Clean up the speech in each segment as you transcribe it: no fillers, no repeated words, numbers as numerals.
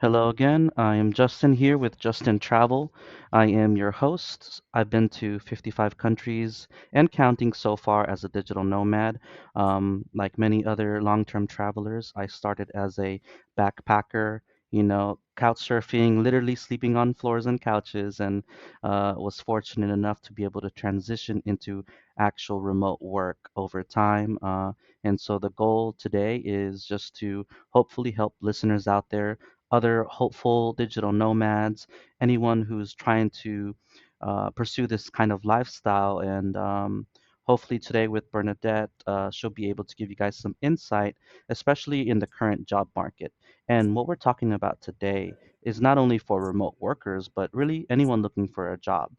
Hello again. I am Justin here with Justin Travel. I am your host. I've been to 55 countries and counting so far as a digital nomad. Like many other long-term travelers, I started as a backpacker, couch surfing, literally sleeping on floors and couches, and was fortunate enough to be able to transition into actual remote work over time. And so the goal today is just to hopefully help listeners out there, other hopeful digital nomads, anyone who's trying to pursue this kind of lifestyle. And hopefully, today with Bernadette, she'll be able to give you guys some insight, especially in the current job market. And what we're talking about today is not only for remote workers, but really anyone looking for a job.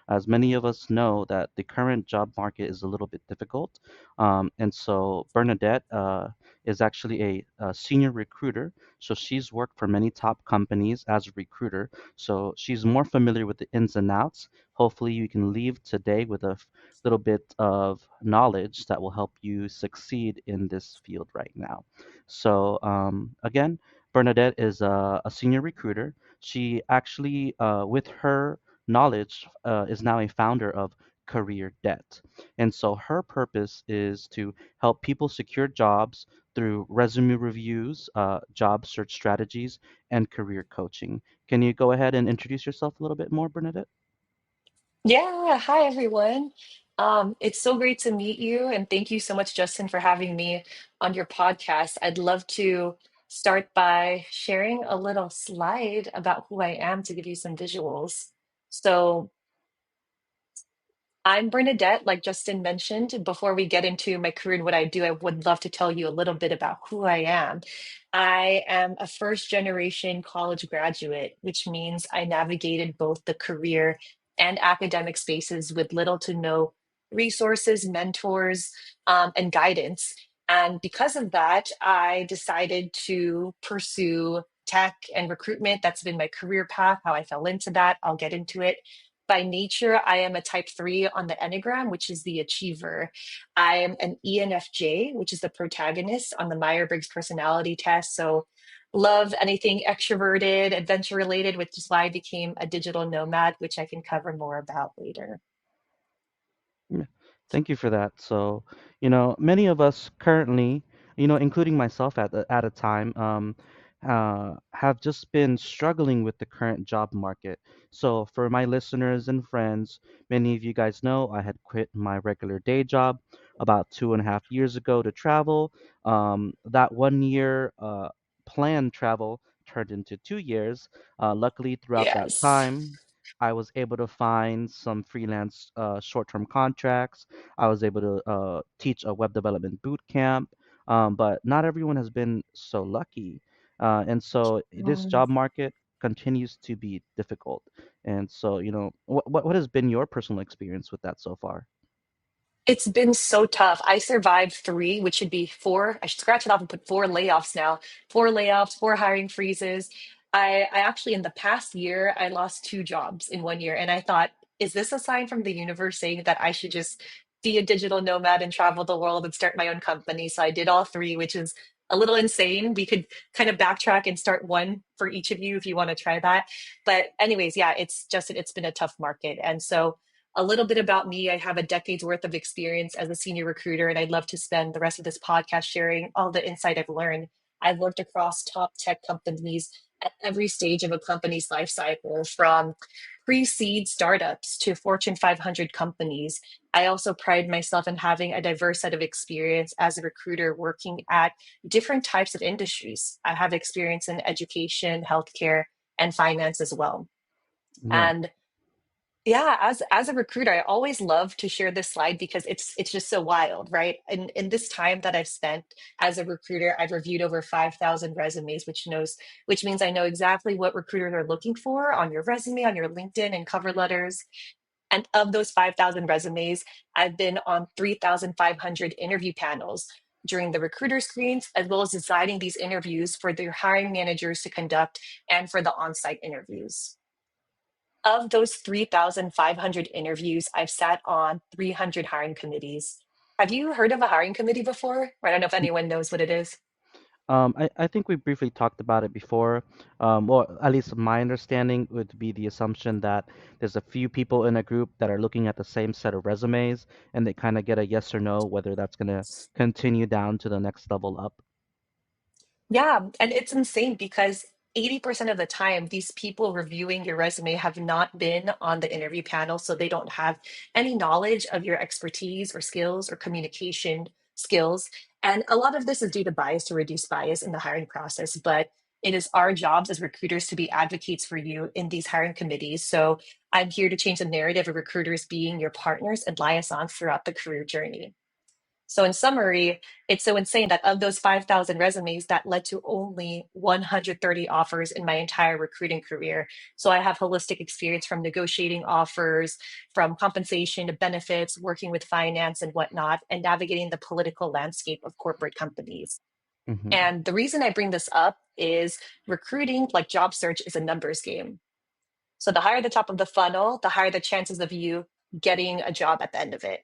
As many of us know, that the current job market is a little bit difficult. And so Bernadette is actually a senior recruiter, so she's worked for many top companies as a recruiter. So she's more familiar with the ins and outs. Hopefully, you can leave today with a little bit of knowledge that will help you succeed in this field right now. So, again, Bernadette is a senior recruiter. She actually, with her knowledge, is now a founder of Career Debt. And so her purpose is to help people secure jobs through resume reviews, job search strategies, and career coaching. Can you go ahead and introduce yourself a little bit more, Bernadette? Yeah, hi everyone. It's so great to meet you, and thank you so much, Justin, for having me on your podcast. I'd love to start by sharing a little slide about who I am to give you some visuals. So, I'm Bernadette, like Justin mentioned. Before we get into my career and what I do, I would love to tell you a little bit about who I am. I am a first generation college graduate, which means I navigated both the career and academic spaces with little to no resources, mentors, and guidance. And because of that, I decided to pursue tech and recruitment. That's been my career path, how I fell into that. I'll get into it. By nature, I am a type 3 on the Enneagram, which is the achiever. I am an ENFJ, which is the protagonist on the Myers-Briggs personality test. So, love anything extroverted, adventure related, which is why I became a digital nomad, which I can cover more about later. Yeah, thank you for that. So, many of us currently, including myself at a time, have just been struggling with the current job market. So, for my listeners and friends, many of you guys know I had quit my regular day job about 2.5 years ago to travel. That 1 year planned travel turned into 2 years. Luckily, throughout that Yes. time, I was able to find some freelance short-term contracts. I was able to teach a web development boot camp, but not everyone has been so lucky. And so this job market continues to be difficult. And so, what has been your personal experience with that so far? It's been so tough. I survived three, which should be four. I should scratch it off and put four layoffs now. Four layoffs, four hiring freezes. I actually, in the past year, I lost two jobs in 1 year. And I thought, is this a sign from the universe saying that I should just be a digital nomad and travel the world and start my own company? So I did all three, which is a little insane. We could kind of backtrack and start one for each of you if you want to try that. But anyways, yeah, it's been a tough market. And so a little bit about me. I have a decade's worth of experience as a senior recruiter, and I'd love to spend the rest of this podcast sharing all the insight I've learned. I've worked across top tech companies at every stage of a company's life cycle, from pre-seed startups to Fortune 500 companies. I also pride myself in having a diverse set of experience as a recruiter working at different types of industries. I have experience in education, healthcare, and finance as well. Yeah. And yeah, as a recruiter, I always love to share this slide because it's just so wild, right? In this time that I've spent as a recruiter, I've reviewed over 5,000 resumes, which means I know exactly what recruiters are looking for on your resume, on your LinkedIn and cover letters. And of those 5,000 resumes, I've been on 3,500 interview panels during the recruiter screens, as well as designing these interviews for their hiring managers to conduct and for the on-site interviews. Of those 3,500 interviews, I've sat on 300 hiring committees. Have you heard of a hiring committee before? I don't know if anyone knows what it is. I think we briefly talked about it before. Or at least my understanding would be the assumption that there's a few people in a group that are looking at the same set of resumes and they kind of get a yes or no, whether that's going to continue down to the next level up. Yeah, and it's insane because 80% of the time, these people reviewing your resume have not been on the interview panel, so they don't have any knowledge of your expertise or skills or communication skills. And a lot of this is due to bias to reduce bias in the hiring process, but it is our jobs as recruiters to be advocates for you in these hiring committees. So I'm here to change the narrative of recruiters being your partners and liaisons throughout the career journey. So, in summary, it's so insane that of those 5,000 resumes, that led to only 130 offers in my entire recruiting career. So, I have holistic experience from negotiating offers, from compensation to benefits, working with finance and whatnot, and navigating the political landscape of corporate companies. Hmm. And the reason I bring this up is recruiting, like job search, is a numbers game. So, the higher the top of the funnel, the higher the chances of you getting a job at the end of it.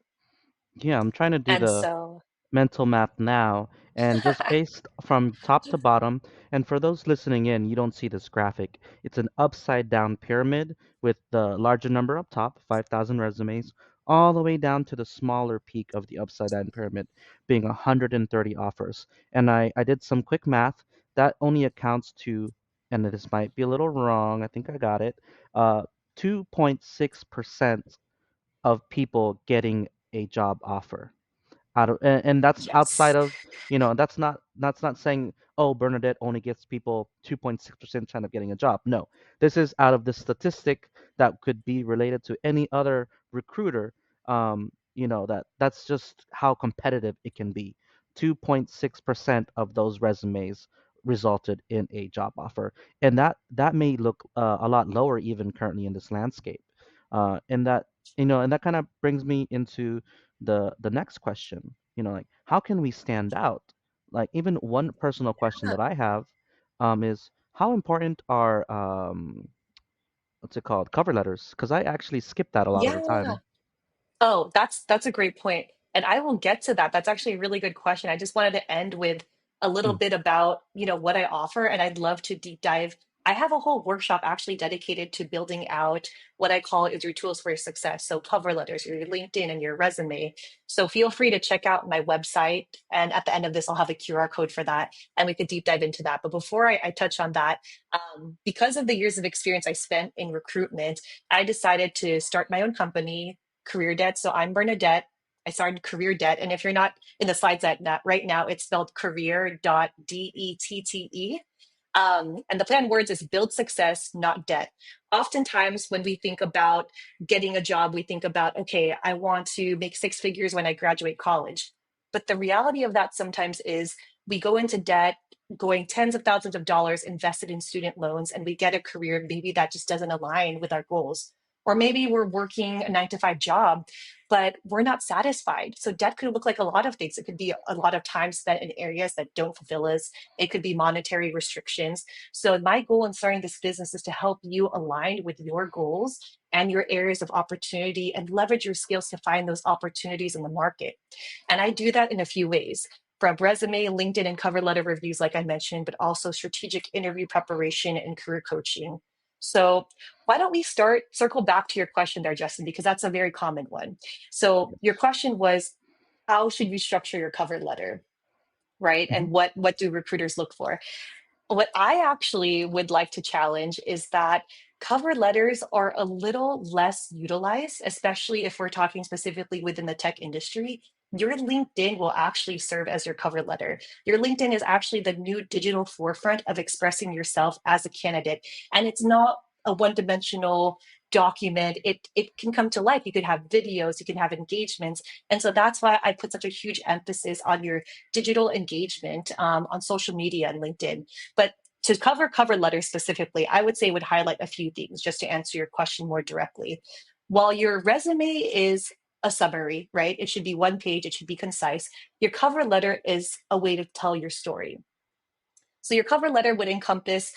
Yeah, I'm trying to do And the so, mental math now, and just based from top to bottom, and for those listening in, you don't see this graphic. It's an upside down pyramid with the larger number up top, 5,000 resumes, all the way down to the smaller peak of the upside down pyramid, being 130 offers. And I did some quick math. That only accounts to, and this might be a little wrong, I think I got it, 2.6% of people getting a job offer out of and that's outside yes. of that's not saying, oh, Bernadette only gets people 2.6% chance of getting a job. No, this is out of the statistic that could be related to any other recruiter. That's just how competitive it can be. 2.6% of those resumes resulted in a job offer, and that may look a lot lower even currently in this landscape. And that and that kind of brings me into the next question, like how can we stand out? Like even one personal question that I have is how important are what's it called, cover letters? Because I actually skip that a lot of the Yeah. time. Oh, that's a great point. And I will get to that. That's actually a really good question. I just wanted to end with a little Mm, bit about, what I offer, and I'd love to deep dive. I have a whole workshop actually dedicated to building out what I call is your tools for success. So cover letters, your LinkedIn and your resume. So feel free to check out my website. And at the end of this, I'll have a QR code for that and we could deep dive into that. But before I touch on that, because of the years of experience I spent in recruitment, I decided to start my own company, Career Debt. So I'm Bernadette. I started Career Debt. And if you're not in the slides at that right now, it's spelled career.dette. And the play on words is build success, not debt. Oftentimes, when we think about getting a job, we think about, okay, I want to make six figures when I graduate college. But the reality of that sometimes is we go into debt, going tens of thousands of dollars invested in student loans, and we get a career maybe that just doesn't align with our goals. Or maybe we're working a 9 to 5 job, but we're not satisfied. So debt could look like a lot of things. It could be a lot of time spent in areas that don't fulfill us. It could be monetary restrictions. So my goal in starting this business is to help you align with your goals and your areas of opportunity and leverage your skills to find those opportunities in the market. And I do that in a few ways, from resume, LinkedIn, and cover letter reviews, like I mentioned, but also strategic interview preparation and career coaching. So, why don't we circle back to your question there, Justin, because that's a very common one. So, your question was, how should you structure your cover letter, right? mhm. And what do recruiters look for? What I actually would like to challenge is that cover letters are a little less utilized, especially if we're talking specifically within the tech industry. Your LinkedIn will actually serve as your cover letter. Your LinkedIn is actually the new digital forefront of expressing yourself as a candidate. And it's not a one-dimensional document. It can come to life. You could have videos, you can have engagements. And so that's why I put such a huge emphasis on your digital engagement on social media and LinkedIn. But to cover letters specifically, I would say would highlight a few things just to answer your question more directly. While your resume is a summary, right? It should be one page, it should be concise. Your cover letter is a way to tell your story. So your cover letter would encompass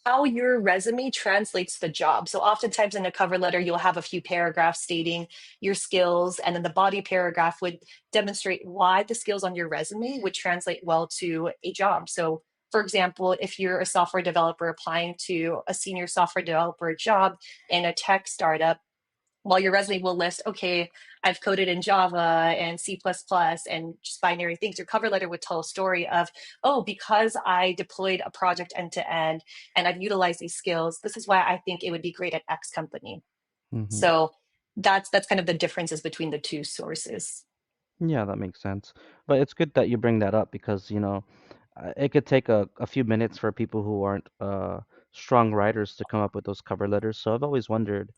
how your resume translates the job. So oftentimes in a cover letter, you'll have a few paragraphs stating your skills, and then the body paragraph would demonstrate why the skills on your resume would translate well to a job. So for example, if you're a software developer applying to a senior software developer job in a tech startup, while your resume will list, okay, I've coded in Java and C++ and just binary things, your cover letter would tell a story of, oh, because I deployed a project end to end and I've utilized these skills, this is why I think it would be great at X company. Hmm. So that's kind of the differences between the two sources. Yeah, that makes sense. But it's good that you bring that up because, it could take a few minutes for people who aren't strong writers to come up with those cover letters. So I've always wondered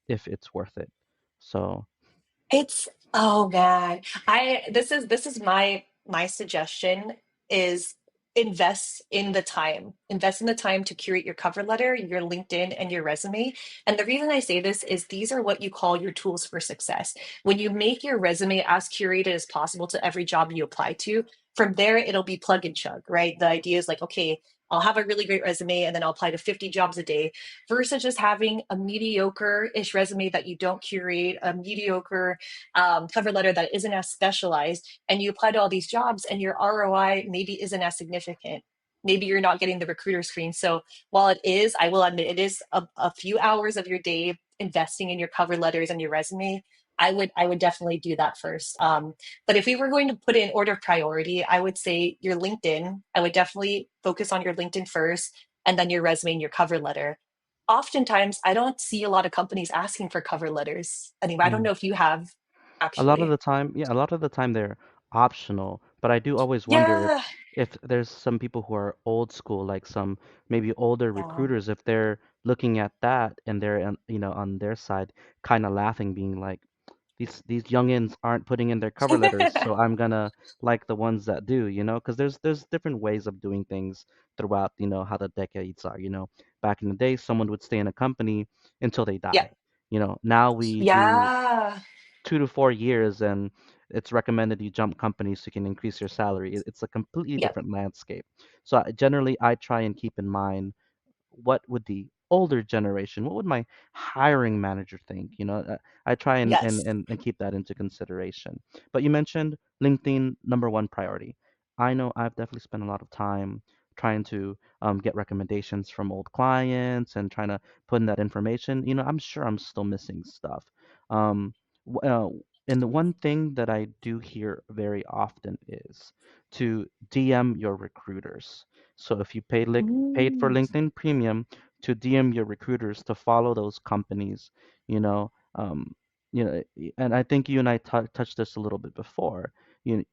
if it's worth it. So, It's oh man. I this is my suggestion is invest in the time. Invest in the time to curate your cover letter, your LinkedIn, and your resume. And the reason I say this is these are what you call your tools for success. When you make your resume as curated as possible to every job you apply to, from there it'll be plug and chug, right? The idea is like, okay, I'll have a really great resume and then I'll apply to 50 jobs a day versus just having a mediocre-ish resume that you don't curate, a mediocre cover letter that isn't as specialized, and you apply to all these jobs, and your ROI maybe isn't as significant. Maybe you're not getting the recruiter screen. So while it is, I will admit, it is a few hours of your day investing in your cover letters and your resume. I would definitely do that first. But if we were going to put it in order of priority, I would say your LinkedIn. I would definitely focus on your LinkedIn first, and then your resume and your cover letter. Oftentimes, I don't see a lot of companies asking for cover letters anymore. I don't mm. know if you have A lot of actually. the time, yeah, a lot of the time they're optional, but I do always wonder Yeah. if there's some people who are old school, like some maybe older Yeah. recruiters, if they're looking at that and they're on their side kind of laughing, being like, these youngins aren't putting in their cover letters, so I'm gonna like the ones that do, because there's different ways of doing things throughout, how the decades are, Back in the day, someone would stay in a company until they Yeah. die. Now we do Yeah. 2 to 4 years, and it's recommended you jump companies so you can increase your salary. It's a completely Yep. different landscape. So generally, I try and keep in mind what would the older generation, what would my hiring manager think? I try and, and, Yes. and, and keep that into consideration. But you mentioned LinkedIn, number one priority. I know I've definitely spent a lot of time trying to get recommendations from old clients and trying to put in that information. I'm sure I'm still missing stuff. Um, w- uh, and the one thing that I do hear very often is to DM your recruiters. So if you paid for Mm. LinkedIn Premium to DM your recruiters to follow those companies, you know, and I think you and I touched this a little bit before. You,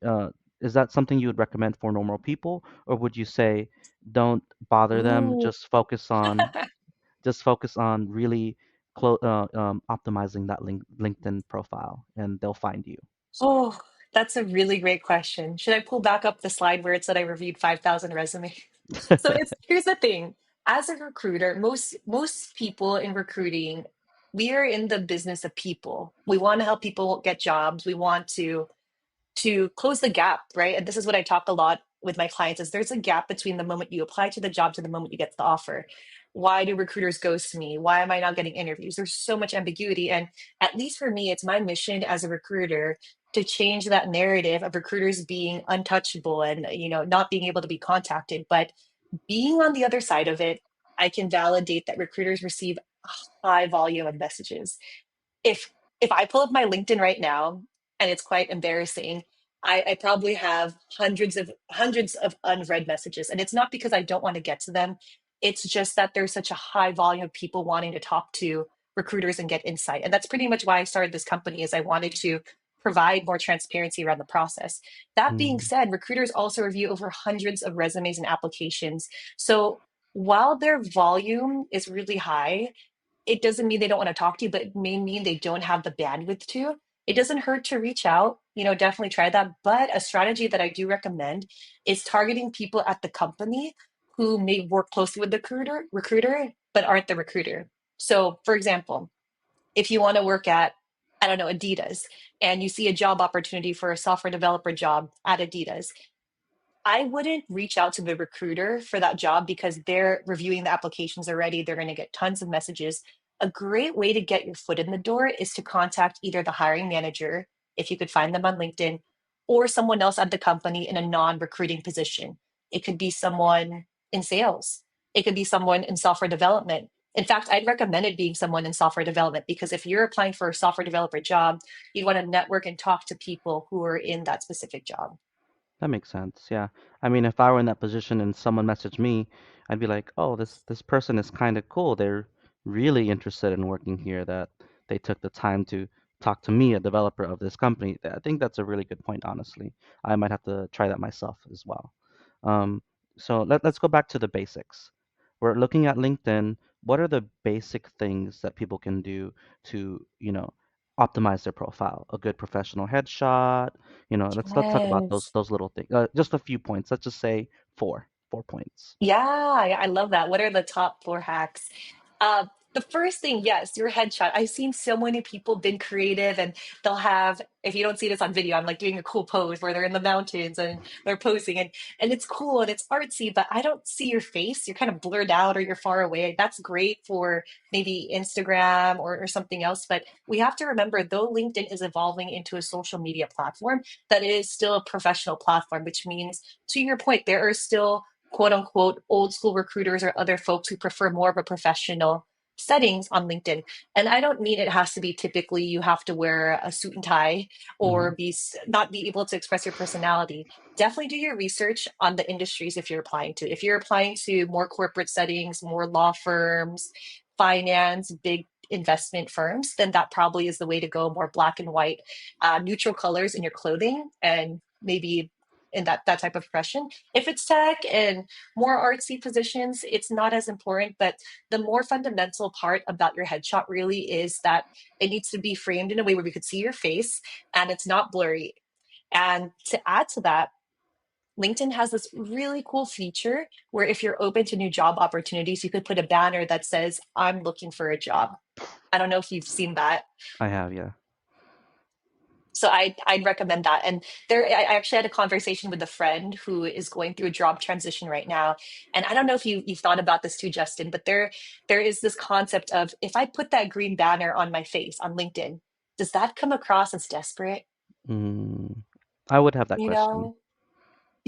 is that something you would recommend for normal people, or would you say don't bother them, Ooh. just focus on really optimizing that LinkedIn profile, and they'll find you. Oh, that's a really great question. Should I pull back up the slide where it said I reviewed 5,000 resumes? So it's here's the thing. As a recruiter, most people in recruiting, we are in the business of people. We want to help people get jobs. We want to close the gap, right? And this is what I talk a lot with my clients is there's a gap between the moment you apply to the job to the moment you get the offer. Why do recruiters ghost me? Why am I not getting interviews? There's so much ambiguity. And at least for me, it's my mission as a recruiter to change that narrative of recruiters being untouchable and not being able to be contacted. But being on the other side of it, I can validate that recruiters receive a high volume of messages. If I pull up my LinkedIn right now, and it's quite embarrassing, I probably have hundreds of unread messages. And it's not because I don't want to get to them. It's just that there's such a high volume of people wanting to talk to recruiters and get insight. And that's pretty much why I started this company is I wanted to provide more transparency around the process. That being Mm, said, recruiters also review over hundreds of resumes and applications. So while their volume is really high, it doesn't mean they don't want to talk to you, but it may mean they don't have the bandwidth to. It doesn't hurt to reach out, definitely try that. But a strategy that I do recommend is targeting people at the company who may work closely with the recruiter, but aren't the recruiter. So, for example, if you want to work at, I don't know, Adidas, and you see a job opportunity for a software developer job at Adidas, I wouldn't reach out to the recruiter for that job because they're reviewing the applications already. They're going to get tons of messages. A great way to get your foot in the door is to contact either the hiring manager, if you could find them on LinkedIn, or someone else at the company in a non-recruiting position. It could be someone in sales. It could be someone in software development. In fact, I'd recommend it being someone in software development because if you're applying for a software developer job, you'd want to network and talk to people who are in that specific job. That makes sense. Yeah. I mean, if I were in that position and someone messaged me, I'd be like, "Oh, this person is kind of cool. They're really interested in working here that they took the time to talk to me, a developer of this company." I think that's a really good point, honestly. I might have to try that myself as well. Um, so let's go back to the basics. We're looking at LinkedIn. What are the basic things that people can do to, optimize their profile? A good professional headshot, let's talk about those Yes. those little things. Just a few points. Let's just say four points. Yeah, I love that. What are the top four hacks? The first thing, yes, your headshot. I've seen so many people been creative and they'll have, if you don't see this on video, I'm like doing a cool pose where they're in the mountains and they're posing and it's cool and it's artsy, but I don't see your face. You're kind of blurred out or you're far away. That's great for maybe Instagram or something else. But we have to remember though LinkedIn is evolving into a social media platform, that it is still a professional platform, which means to your point, there are still quote unquote old school recruiters or other folks who prefer more of a professional settings on LinkedIn. And I don't mean it has to be typically you have to wear a suit and tie or Hmm. be not be able to express your personality. Definitely do your research on the industries if you're applying to. If you're applying to more corporate settings, more law firms, finance, big investment firms, then that probably is the way to go. More black and white, neutral colors in your clothing, and maybe in that type of profession. If it's tech and more artsy positions, it's not as important. But the more fundamental part about your headshot really is that it needs to be framed in a way where we could see your face and it's not blurry. And to add to that, LinkedIn has this really cool feature where if you're open to new job opportunities, you could put a banner that says, I'm looking for a job. I don't know if you've seen that. I have, yeah. So I'd recommend that. And there, I actually had a conversation with a friend who is going through a job transition right now. And I don't know if you've thought about this too, Justin, but there is this concept of if I put that green banner on my face on LinkedIn, does that come across as desperate? Mm, I would have that You question.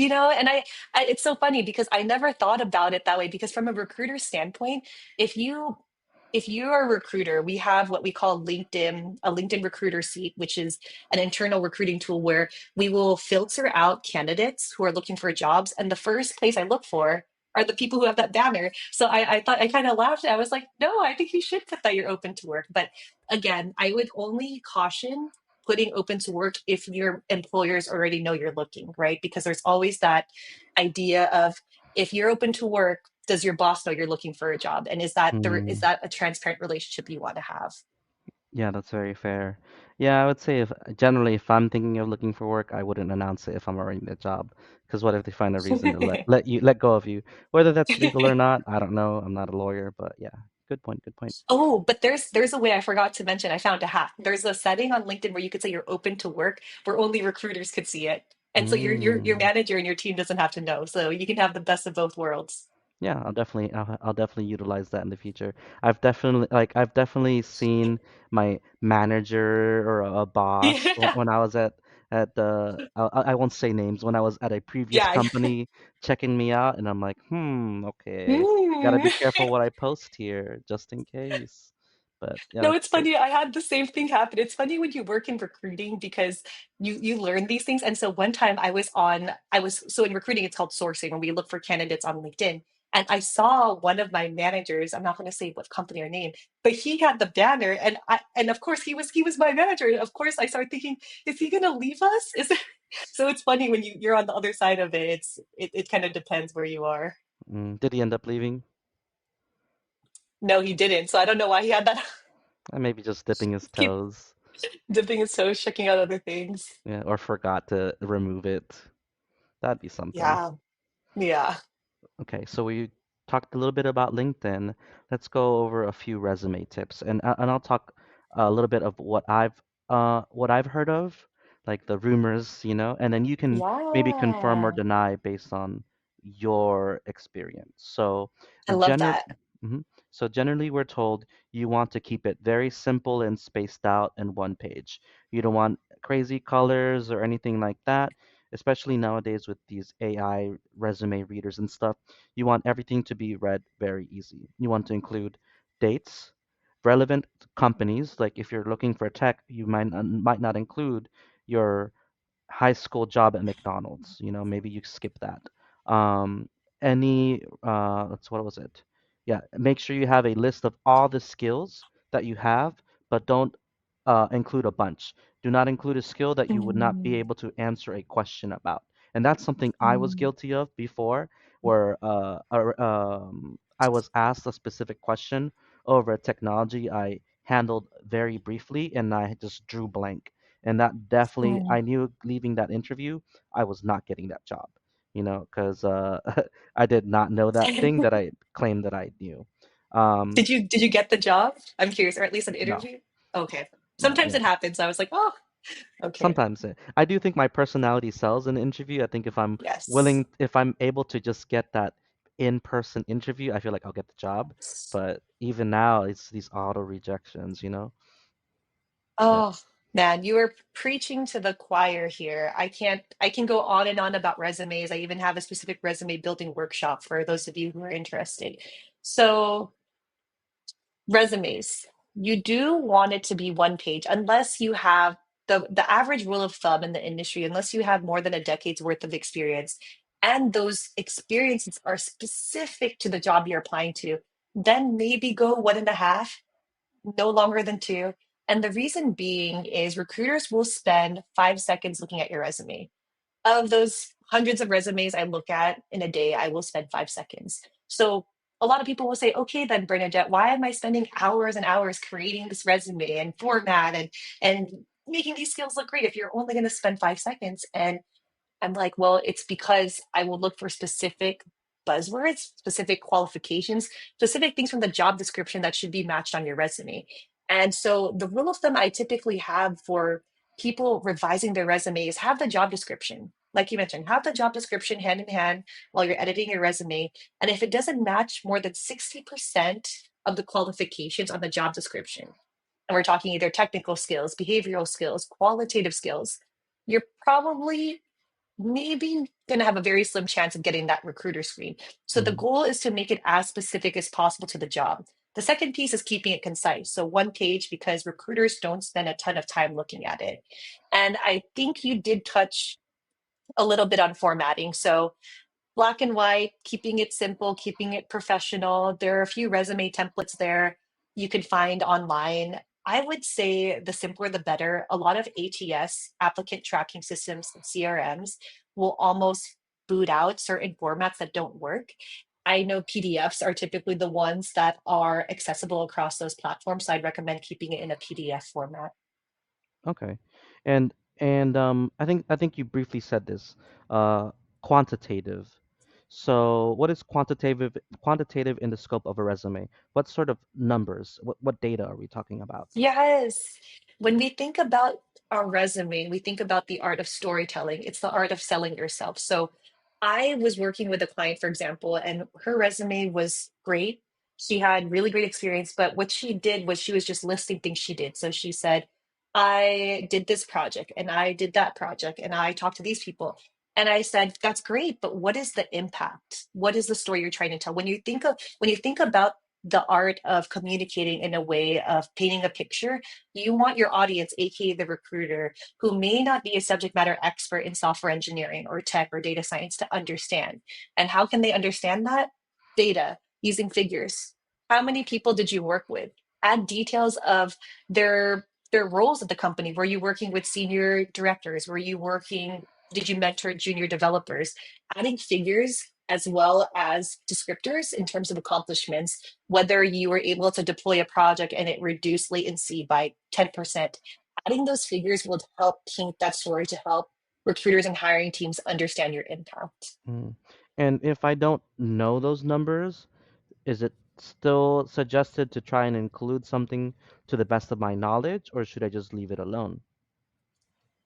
know? And I it's so funny because I never thought about it that way because from a recruiter standpoint, if you if you are a recruiter, we have what we call LinkedIn, a LinkedIn recruiter seat, which is an internal recruiting tool where we will filter out candidates who are looking for jobs. And the first place I look for are the people who have that banner. So I thought I kind of laughed. I was like, no, I think you should put that you're open to work. But again, I would only caution putting open to work if your employers already know you're looking, right? Because there's always that idea of if you're open to work, does your boss know you're looking for a job? And is Mm, that a transparent relationship you want to have? yeah, that's very fair. Yeah, I would say if generally if I'm thinking of looking for work, I wouldn't announce it if I'm already in the job. Because what if they find a reason to let go of you? Whether that's legal or not, I don't know. I'm not a lawyer, but yeah, good point, good point. Oh, but there's a way I forgot to mention. I found a hack. There's a setting on LinkedIn where you could say you're open to work, where only recruiters could see it, and so your Mm. manager and your team doesn't have to know. So you can have the best of both worlds. Yeah, I'll definitely utilize that in the future. I've definitely seen my manager or a boss Yeah, when I was at I won't say names, when I was at a previous yeah. company checking me out, and I'm like, okay, gotta Hmm. be careful what I post here just in case. But yeah, No, that's it's great. funny. I had the same thing happen. It's funny when you work in recruiting because you learn these things. And so one time I was so in recruiting it's called sourcing when we look for candidates on LinkedIn. And I saw one of my managers, I'm not going to say what company or name, but he had the banner and of course he was my manager. And of course I started thinking, is he going to leave us? Is it... So it's funny when you're on the other side of it. It kind of depends where you are. Did he end up leaving? No, he didn't. So I don't know why he had that Maybe just dipping his keep toes, dipping his toes, checking out other things. yeah, or forgot to remove it. That'd be something. Yeah. Yeah. Okay, so we talked a little bit about LinkedIn. Let's go over a few resume tips, and I'll talk a little bit of what I've heard of. like the rumors, and then you can maybe confirm or Yeah. deny based on your experience. So I love gener that. mhm. So generally we're told you want to keep it very simple and spaced out in one page. You don't want crazy colors or anything like that, especially nowadays with these AI resume readers and stuff. You want everything to be read very easy. You want to include dates, relevant companies, like if you're looking for tech, you might not include your high school job at McDonald's. Maybe you skip that. Um, that's what was it? Yeah, make sure you have a list of all the skills that you have, but don't include a bunch. Do not include a skill that you would not be Mm, able to answer a question about. And that's something I was mm, guilty of before, where I was asked a specific question over a technology I handled very briefly, and I just drew blank. And that definitely, mm. I knew leaving that interview, I was not getting that job, because I did not know that thing that I claimed that I knew. Um, Did you get the job? I'm curious, or at least an no, interview? Okay. no, Sometimes yeah. it happens. I was like, oh, okay. Sometimes I do think my personality sells in an interview. I think Yes. if I'm able to just get that in-person interview, I feel like I'll get the job. But even now, it's these auto rejections. Yeah. Oh, man, you are preaching to the choir here. I can go on and on about resumes. I even have a specific resume building workshop for those of you who are interested. So, resumes. You do want it to be one page unless you have the average rule of thumb in the industry, unless you have more than a decade's worth of experience, and those experiences are specific to the job you're applying to, then maybe go one and a half, no longer than two. And the reason being is recruiters will spend 5 seconds looking at your resume. Of those hundreds of resumes I look at in a day, I will spend 5 seconds. So a lot of people will say, okay, then Bernadette, why am I spending hours and hours creating this resume and format and making these skills look great if you're only going to spend 5 seconds? And I'm like, well, it's because I will look for specific buzzwords, specific qualifications, specific things from the job description that should be matched on your resume. And so the rule of thumb I typically have for people revising their resumes, have the job description. Like you mentioned, have the job description hand in hand while you're editing your resume. And if it doesn't match more than 60% of the qualifications on the job description, and we're talking either technical skills, behavioral skills, qualitative skills, you're probably maybe going to have a very slim chance of getting that recruiter screen. So the Mhm. goal is to make it as specific as possible to the job. The second piece is keeping it concise. So one page because recruiters don't spend a ton of time looking at it. And I think you did touch a little bit on formatting. So black and white, keeping it simple, keeping it professional. There are a few resume templates there you can find online. I would say the simpler the better. A lot of ATS, applicant tracking systems, and CRMs will almost boot out certain formats that don't work. I know PDFs are typically the ones that are accessible across those platforms, so I'd recommend keeping it in a PDF format. Okay. And I think you briefly said this, uh, quantitative. So what is quantitative in the scope of a resume? What sort of numbers? What data are we talking about? Yes. When we think about our resume, we think about the art of storytelling. It's the art of selling yourself. So I was working with a client, for example, and her resume was great. She had really great experience, but what she did was she was just listing things she did. So she said, I did this project and I did that project and I talked to these people. And I said, that's great, but what is the impact? What is the story you're trying to tell? When you think about the art of communicating in a way of painting a picture, you want your audience, aka the recruiter, who may not be a subject matter expert in software engineering or tech or data science, to understand. And how can they understand that? Data, using figures. How many people did you work with? Add details of their roles at the company. Were you working with senior directors? Did you mentor junior developers? Adding figures as well as descriptors in terms of accomplishments, whether you were able to deploy a project and it reduced latency by 10%. Adding those figures will help paint that story to help recruiters and hiring teams understand your impact. Mm. And if I don't know those numbers, is it still suggested to try and include something to the best of my knowledge, or should I just leave it alone?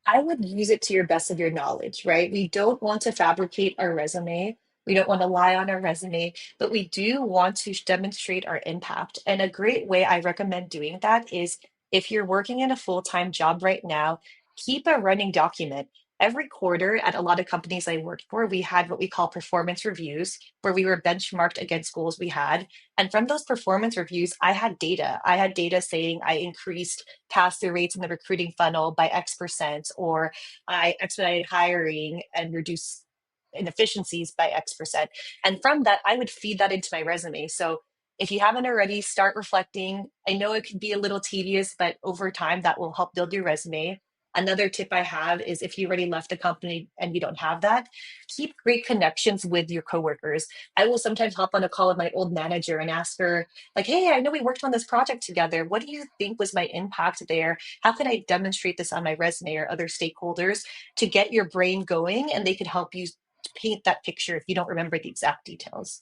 I would use it to your best of your knowledge, right? We don't want to fabricate our resume. We don't want to lie on our resume, but we do want to demonstrate our impact. And a great way I recommend doing that is if you're working in a full-time job right now, keep a running document. Every quarter at a lot of companies I worked for, we had what we call performance reviews, where we were benchmarked against goals we had. And from those performance reviews, I had data. I had data saying I increased pass through rates in the recruiting funnel by X%, or I expedited hiring and reduced inefficiencies by X%. And from that, I would feed that into my resume. So if you haven't already, start reflecting. I know it can be a little tedious, but over time, that will help build your resume. Another tip I have is if you already left the company and you don't have that, keep great connections with your coworkers. I will sometimes hop on a call with my old manager and ask her, like, hey, I know we worked on this project together. What do you think was my impact there? How can I demonstrate this on my resume or other stakeholders to get your brain going? And they could help you paint that picture if you don't remember the exact details.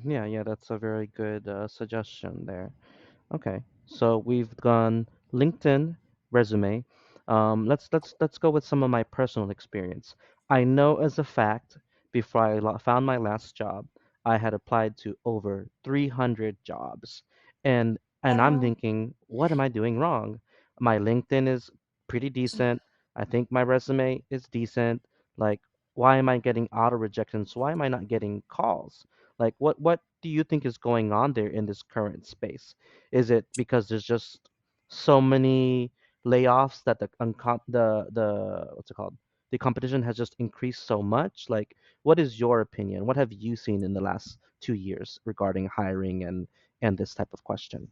Yeah, yeah, that's a very good suggestion there. Okay, so we've gone LinkedIn, resume. Let's go with some of my personal experience. I know as a fact, before found my last job, I had applied to over 300 jobs, and I'm Wow. thinking, what am I doing wrong? My LinkedIn is pretty decent. I think my resume is decent. Like, why am I getting auto rejections? Why am I not getting calls? Like, what do you think is going on there in this current space? Is it because there's just so many layoffs that the what's it called? The competition has just increased so much? Like, what is your opinion? What have you seen in the last 2 years regarding hiring and this type of question?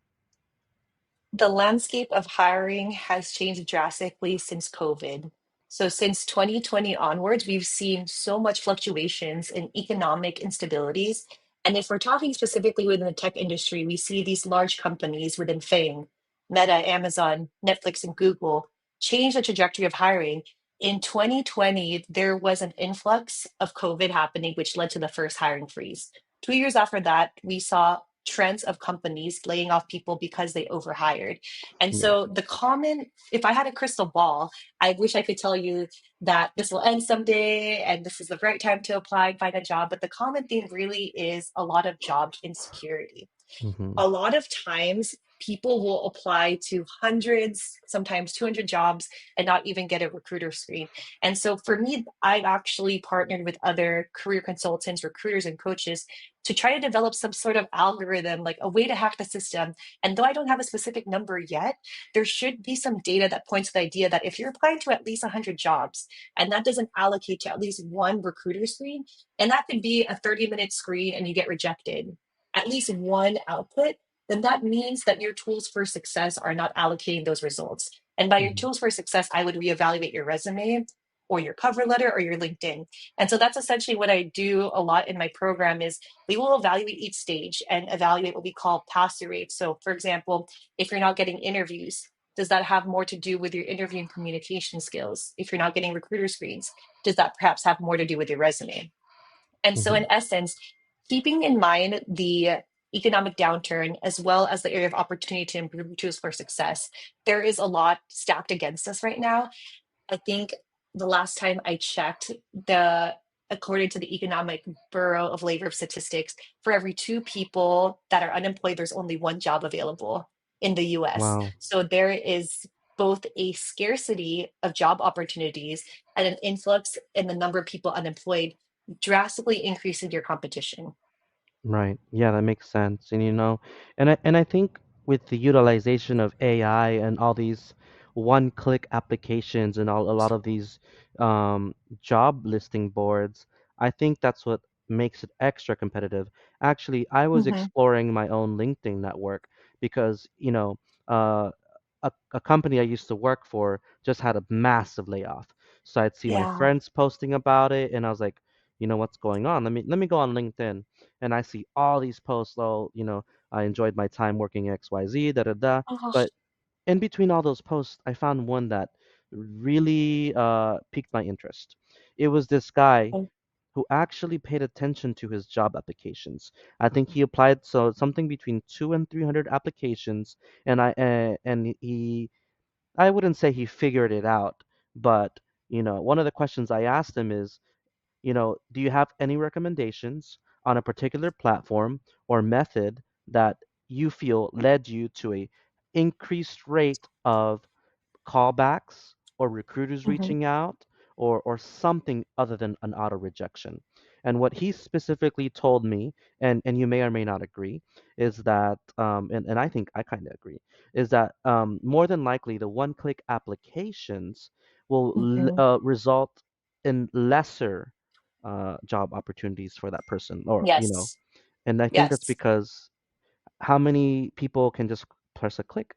The landscape of hiring has changed drastically since COVID. So, since 2020 onwards, we've seen so much fluctuations in economic instabilities. And if we're talking specifically within the tech industry, we see these large companies within FANG, Meta, Amazon, Netflix, and Google change the trajectory of hiring. In 2020, there was an influx of COVID happening, which led to the first hiring freeze. 2 years after that, we saw trends of companies laying off people because they overhired. And Yeah. so the common, if I had a crystal ball, I wish I could tell you that this will end someday and this is the right time to apply and find a job. But the common theme really is a lot of job insecurity. Mm-hmm. A lot of times people will apply to hundreds, sometimes 200 jobs and not even get a recruiter screen. And so for me, I've actually partnered with other career consultants, recruiters, and coaches to try to develop some sort of algorithm, like a way to hack the system. And though I don't have a specific number yet, there should be some data that points to the idea that if you're applying to at least 100 jobs and that doesn't allocate to at least one recruiter screen, and that could be a 30-minute screen and you get rejected, at least one output, then that means that your tools for success are not allocating those results. And by your Mm-hmm. tools for success, I would reevaluate your resume or your cover letter or your LinkedIn. And so that's essentially what I do a lot in my program is we will evaluate each stage and evaluate what we call pass-through rates. So for example, if you're not getting interviews, does that have more to do with your interview and communication skills? If you're not getting recruiter screens, does that perhaps have more to do with your resume? And so, Mm-hmm. in essence, keeping in mind the economic downturn as well as the area of opportunity to improve tools for success, there is a lot stacked against us right now. I think the last time I checked, the according to the Economic Bureau of Labor Statistics, for every two people that are unemployed, there's only one job available in the US. Wow. So there is both a scarcity of job opportunities and an influx in the number of people unemployed, drastically increasing your competition. Right. Yeah, that makes sense. And I think with the utilization of AI and all these one-click applications and a lot of these um, job listing boards, I think that's what makes it extra competitive. Actually, I was Mhm. exploring my own LinkedIn network because, uh, a company I used to work for just had a massive layoff. So I'd see my Yeah. friends posting about it, and I was like, what's going on? Let me go on LinkedIn, and I see all these posts. Oh, I enjoyed my time working XYZ, da da da. Oh, But in between all those posts, I found one that really piqued my interest. It was this guy oh, who actually paid attention to his job applications. I think he applied so something between 200 and 300 applications, and I wouldn't say he figured it out, But, one of the questions I asked him is, do you have any recommendations on a particular platform or method that you feel led you to a increased rate of callbacks or recruiters Hmm. reaching out or something other than an auto rejection. And what he specifically told me, and you may or may not agree, is that, and I think I kind of agree, is that more than likely the one-click applications will Hmm. result in lesser job opportunities for that person, Yes. and I think that's Yes. because how many people can just press a click?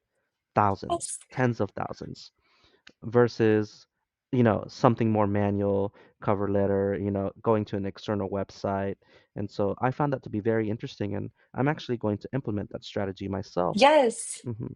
Thousands, Yes. tens of thousands versus something more manual, cover letter, going to an external website. And so I found that to be very interesting, and I'm actually going to implement that strategy myself. Yes. Hmm.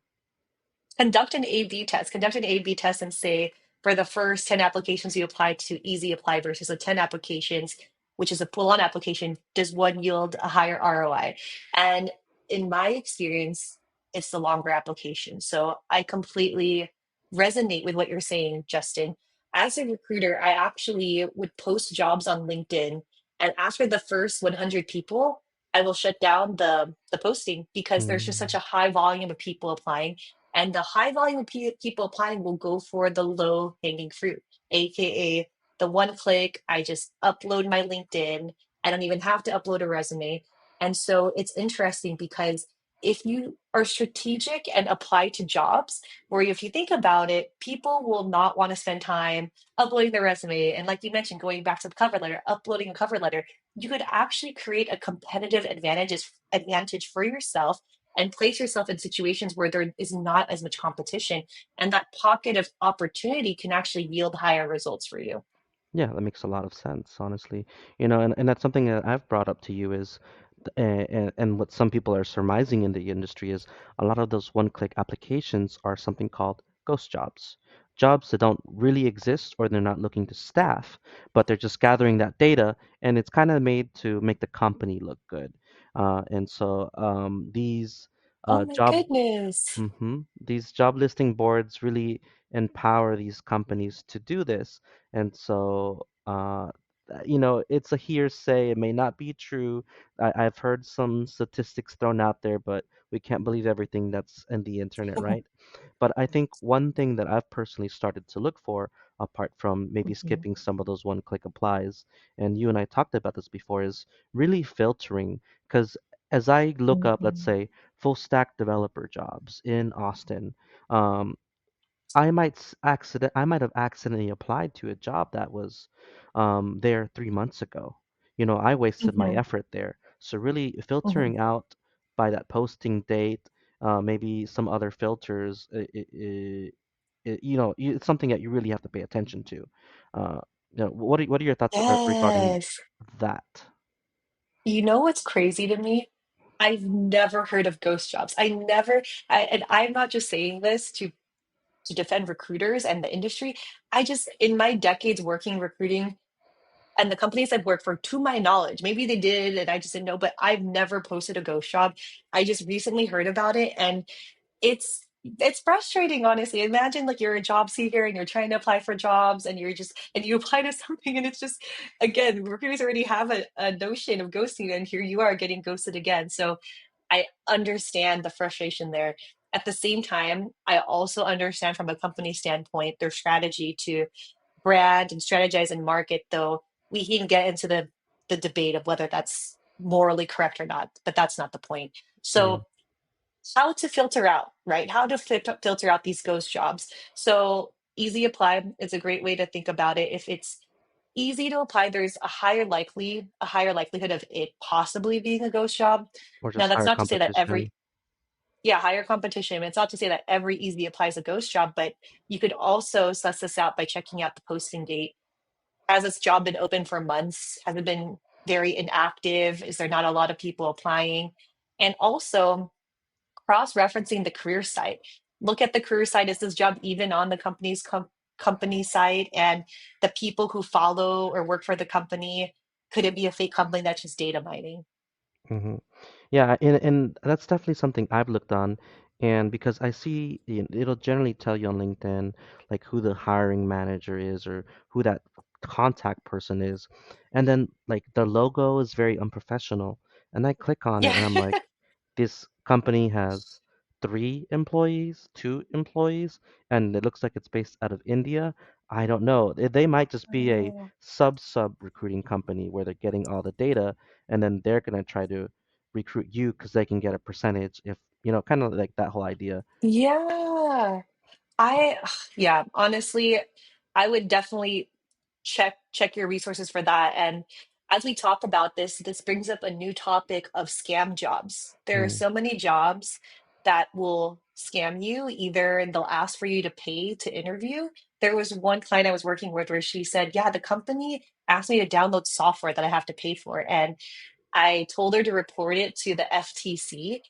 Conduct an A/B test. Conduct an A/B test and say for the first 10 applications you apply to easy apply versus the 10 applications, which is a pull-on application, does one yield a higher ROI? And in my experience, it's the longer application. So I completely resonate with what you're saying, Justin. As a recruiter, I actually would post jobs on LinkedIn, and after the first 100 people, I will shut down the posting because there's just such Mm, a high volume of people applying, and the high volume of people applying will go for the low hanging fruit, AKA the one click. I just upload my LinkedIn. I don't even have to upload a resume. And so it's interesting because if you are strategic and apply to jobs, where if you think about it, people will not want to spend time uploading their resume. And like you mentioned, going back to the cover letter, uploading a cover letter, you could actually create a competitive advantage for yourself and place yourself in situations where there is not as much competition, and that pocket of opportunity can actually yield higher results for you. yeah, that makes a lot of sense, honestly. And that's something that I've brought up to you is, and what some people are surmising in the industry is a lot of those one-click applications are something called ghost jobs. Jobs that don't really exist or they're not looking to staff, but they're just gathering that data, and it's kind of made to make the company look good. And so these Oh my job goodness. These job listing boards really empower these companies to do this. And so, it's a hearsay. It may not be true. I've heard some statistics thrown out there, but we can't believe everything that's in the internet, right? But I think one thing that I've personally started to look for, apart from maybe Mhm. skipping some of those one-click applies, and you and I talked about this before, is really filtering. Because as I look up, let's Mhm. say, full stack developer jobs in Austin, um, I might have accidentally applied to a job that was there 3 months ago. I wasted my Mhm. effort there. So really Mhm. filtering out by that posting date, maybe some other filters, it's something that you really have to pay attention to. Uh, what are your thoughts regarding Yes. that? You know what's crazy to me? I've never heard of ghost jobs. And I'm not just saying this to defend recruiters and the industry. I just, in my decades working recruiting, and the companies I've worked for, to my knowledge, maybe they did and I just didn't know, but I've never posted a ghost job. I just recently heard about it, and it's frustrating, honestly. Imagine like you're a job seeker and you're trying to apply for jobs, and you apply to something, and it's just, again, recruiters already have a notion of ghosting, and here you are getting ghosted again. So I understand the frustration there. At the same time, I also understand from a company standpoint their strategy to brand and strategize and market, though we can get into the debate of whether that's morally correct or not, but that's not the point. Yeah, So how to filter out, right? How to filter out these ghost jobs. So easy apply is a great way to think about it. If it's easy to apply, there's a higher likelihood of it possibly being a ghost job. or Now just that's higher not to say that competition. yeah, higher competition. It's not to say that every easy apply is a ghost job, but you could also suss this out by checking out the posting date. Has this job been open for months? Has it been very inactive? Is there not a lot of people applying? And also cross-referencing the career site. Look at the career site. Is this job even on the company site? And the people who follow or work for the company, could it be a fake company that's just data mining? Hmm. Yeah, and that's definitely something I've looked on. And because I see, it'll generally tell you on LinkedIn like who the hiring manager is or who that contact person is. And then like the logo is very unprofessional. And I click on it Yeah. and I'm like, this company has 3 employees, 2 employees, and it looks like it's based out of India. I don't know. They might just be a Oh. sub recruiting company where they're getting all the data and then they're gonna try to recruit you because they can get a percentage if kind of like that whole idea. Yeah. I yeah, honestly, I would definitely check your resources for that. And as we talk about this, this brings up a new topic of scam jobs. There are Mm, so many jobs that will scam you. Either they'll ask for you to pay to interview. There was one client I was working with where she said, "Yeah, the company asked me to download software that I have to pay for." And I told her to report it to the FTC.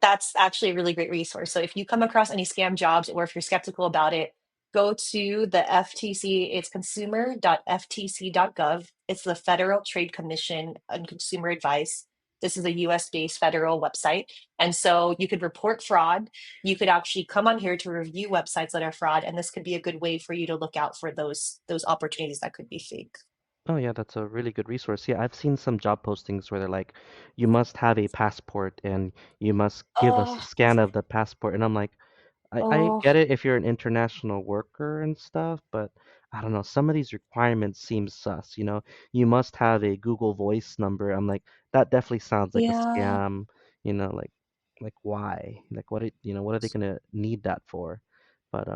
That's actually a really great resource. So if you come across any scam jobs or if you're skeptical about it, go to the FTC. It's consumer.ftc.gov. It's the Federal Trade Commission on Consumer Advice. This is a US based federal website. And so you could report fraud. You could actually come on here to review websites that are fraud. And this could be a good way for you to look out for those opportunities that could be fake. oh yeah, that's a really good resource. Yeah, I've seen some job postings where they're like, you must have a passport and you must give us a Oh, scan of the passport. And I'm like, I oh, get it if you're an international worker and stuff, but I don't know, some of these requirements seem sus, You must have a Google Voice number. I'm like, that definitely sounds like a yeah, scam, like why? Like what are they gonna need that for? But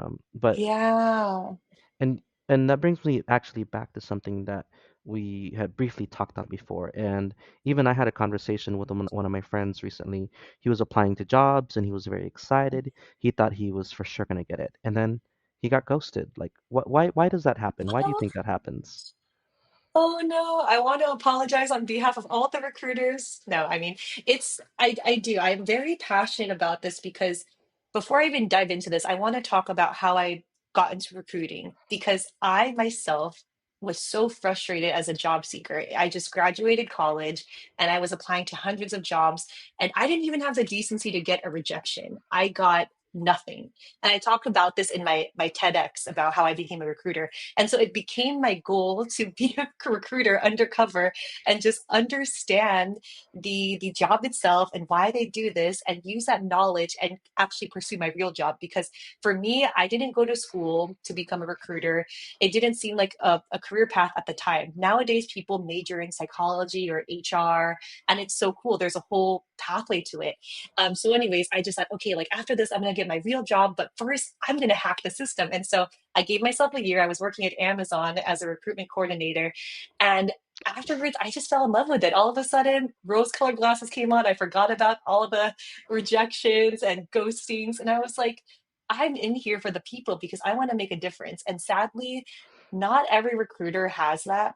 yeah. and that brings me actually back to something that we had briefly talked on before. And even I had a conversation with one of my friends recently. He was applying to jobs and he was very excited. He thought he was for sure gonna get it. And then he got ghosted. Like why does that happen? Why do you think that happens? Oh no, I want to apologize on behalf of all the recruiters. No, I mean, I do. I'm very passionate about this because before I even dive into this, I want to talk about how I got into recruiting because I myself was so frustrated as a job seeker. I just graduated college and I was applying to hundreds of jobs and I didn't even have the decency to get a rejection. I got nothing. And I talk about this in my TEDx about how I became a recruiter, and so it became my goal to be a recruiter undercover and just understand the job itself and why they do this and use that knowledge and actually pursue my real job. Because for me, I didn't go to school to become a recruiter. It didn't seem like a career path at the time. Nowadays, people major in psychology or HR, and it's so cool. There's a whole pathway to it. So, anyways, I just thought, okay, like after this, I'm gonna get my real job, but first, I'm gonna hack the system. And so I gave myself a year. I was working at Amazon as a recruitment coordinator. And afterwards, I just fell in love with it. All of a sudden, rose colored glasses came on. I forgot about all of the rejections and ghostings. And I was like, I'm in here for the people because I want to make a difference. And sadly, not every recruiter has that.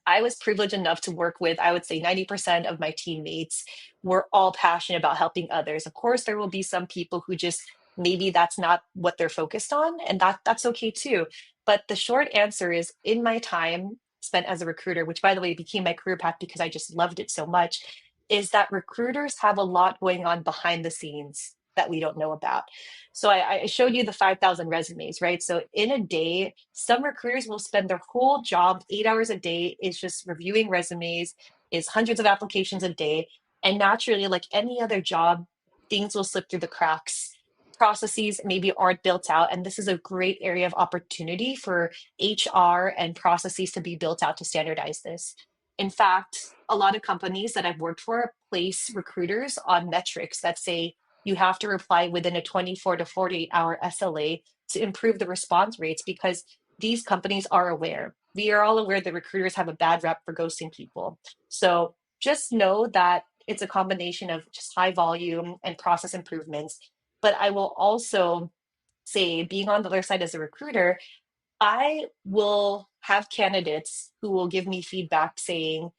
I was privileged enough to work with, I would say 90% of my teammates were all passionate about helping others. Of course, there will be some people who just maybe that's not what they're focused on, and that's okay too. But the short answer is in my time spent as a recruiter, which by the way became my career path because I just loved it so much, is that recruiters have a lot going on behind the scenes that we don't know about. So I showed you the 5,000 resumes, right? So in a day, some recruiters will spend their whole job, 8 hours a day, is just reviewing resumes, is hundreds of applications a day. And naturally, like any other job, things will slip through the cracks. Processes maybe aren't built out. And this is a great area of opportunity for HR and processes to be built out to standardize this. In fact, a lot of companies that I've worked for place recruiters on metrics that say you have to reply within a 24 to 48-hour SLA to improve the response rates because these companies are aware. We are all aware that recruiters have a bad rep for ghosting people. So just know that it's a combination of just high volume and process improvements. But I will also say, being on the other side as a recruiter, I will have candidates who will give me feedback saying,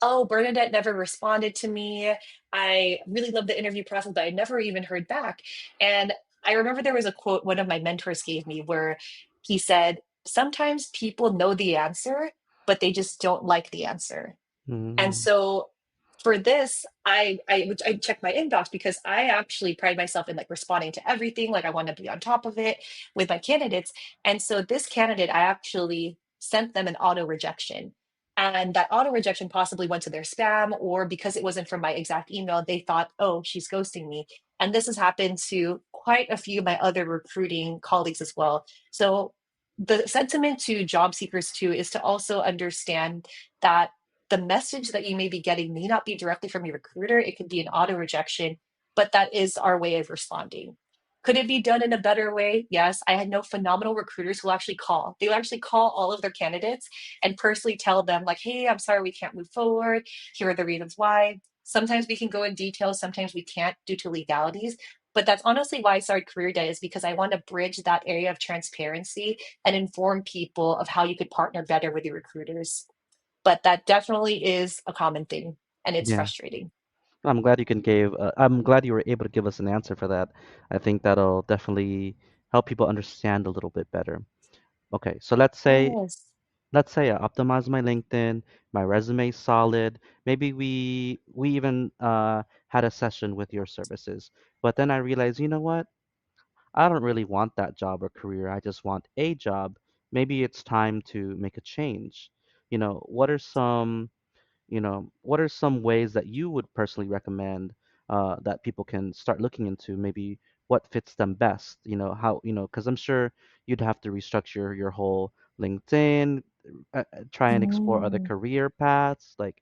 oh, Bernadette never responded to me. I really love the interview process, but I never even heard back. And I remember there was a quote one of my mentors gave me where he said, sometimes people know the answer, but they just don't like the answer. And Mm, so for this, I check my inbox because I actually pride myself in like responding to everything. Like I want to be on top of it with my candidates. And so this candidate, I actually sent them an auto rejection. And that auto rejection possibly went to their spam, or because it wasn't from my exact email, they thought, oh, she's ghosting me. And this has happened to quite a few of my other recruiting colleagues as well. So the sentiment to job seekers too is to also understand that the message that you may be getting may not be directly from your recruiter. It could be an auto rejection, but that is our way of responding. Could it be done in a better way? Yes. I had know phenomenal recruiters who actually call. They will actually call all of their candidates and personally tell them, like, hey, I'm sorry we can't move forward. Here are the reasons why. Sometimes we can go in detail, sometimes we can't due to legalities. But that's honestly why I started Career Day, is because I want to bridge that area of transparency and inform people of how you could partner better with your recruiters. But that definitely is a common thing, and it's Yeah. frustrating. I'm glad you were able to give us an answer for that. I think that'll definitely help people understand a little bit better. Okay, so Yes. let's say I optimize my LinkedIn, my resume is solid. Maybe we even had a session with your services. But then I realized, you know what? I don't really want that job or career. I just want a job. Maybe it's time to make a change. What are some ways that you would personally recommend that people can start looking into? Maybe what fits them best? Because I'm sure you'd have to restructure your whole LinkedIn, try and explore other Mm, career paths. Like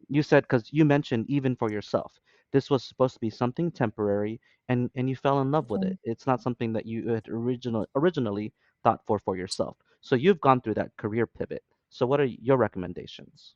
you said, because you mentioned even for yourself, this was supposed to be something temporary, and you fell in love with mhm. it. It's not something that you had originally thought for yourself. So you've gone through that career pivot. So what are your recommendations?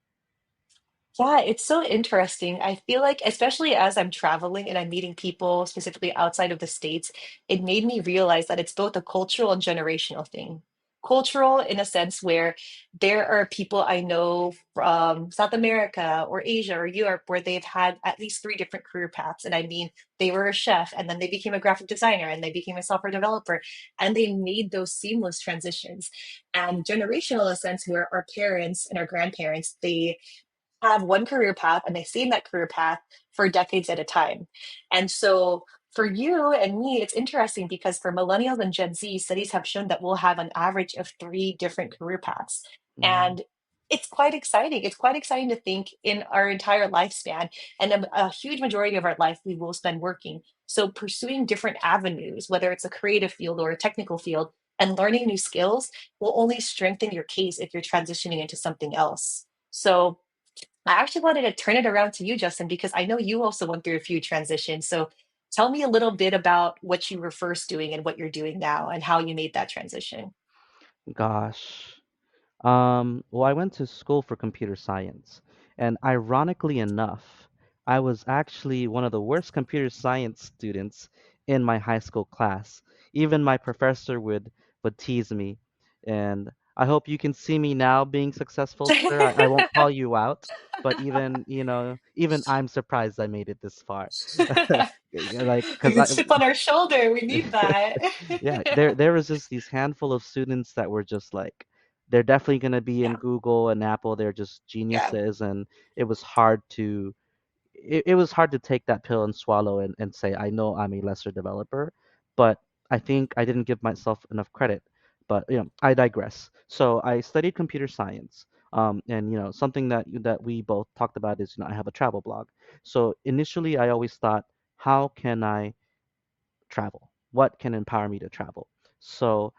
Yeah, it's so interesting. I feel like, especially as I'm traveling and I'm meeting people specifically outside of the States, it made me realize that it's both a cultural and generational thing. Cultural in a sense where there are people I know from South America or Asia or Europe where they've had at least three different career paths. And I mean, they were a chef and then they became a graphic designer and they became a software developer and they made those seamless transitions. And generational in a sense where our parents and our grandparents, they have one career path and they stay in that career path for decades at a time. And so for you and me, it's interesting because for millennials and Gen Z, studies have shown that we'll have an average of three different career paths. Mhm. And it's quite exciting. It's quite exciting to think in our entire lifespan and a huge majority of our life we will spend working. So pursuing different avenues, whether it's a creative field or a technical field, and learning new skills will only strengthen your case if you're transitioning into something else. So I actually wanted to turn it around to you, Justin, because I know you also went through a few transitions. So tell me a little bit about what you were first doing and what you're doing now and how you made that transition. Gosh. Well, I went to school for computer science, and ironically enough, I was actually one of the worst computer science students in my high school class. Even my professor would tease me, and I hope you can see me now being successful, sir. I won't call you out, but even I'm surprised I made it this far. Like, You because can chip on our shoulder. We need that. yeah, there was just these handful of students that were just like they're definitely going to be in Yeah. Google and Apple. They're just Yeah. geniuses, and it was hard to it was hard to take that pill and swallow and say I know I'm a lesser developer, but I think I didn't give myself enough credit. But I digress. So I studied computer science. And something that we both talked about is I have a travel blog. So initially I always thought, how can I travel? What can empower me to travel? So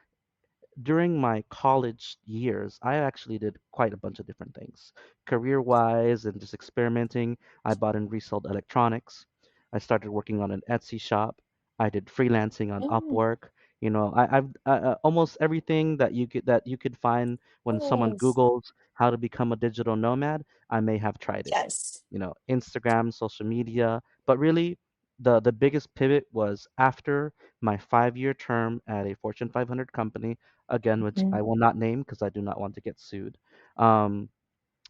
during my college years, I actually did quite a bunch of different things. Career wise and just experimenting, I bought and resold electronics. I started working on an Etsy shop. I did freelancing on Mm, Upwork. Almost everything that you could find when someone yes. Googles how to become a digital nomad, I may have tried it. Yes. Instagram, social media, but really the biggest pivot was after my 5-year term at a Fortune 500 company, again, which Mhm, I will not name because I do not want to get sued. Um,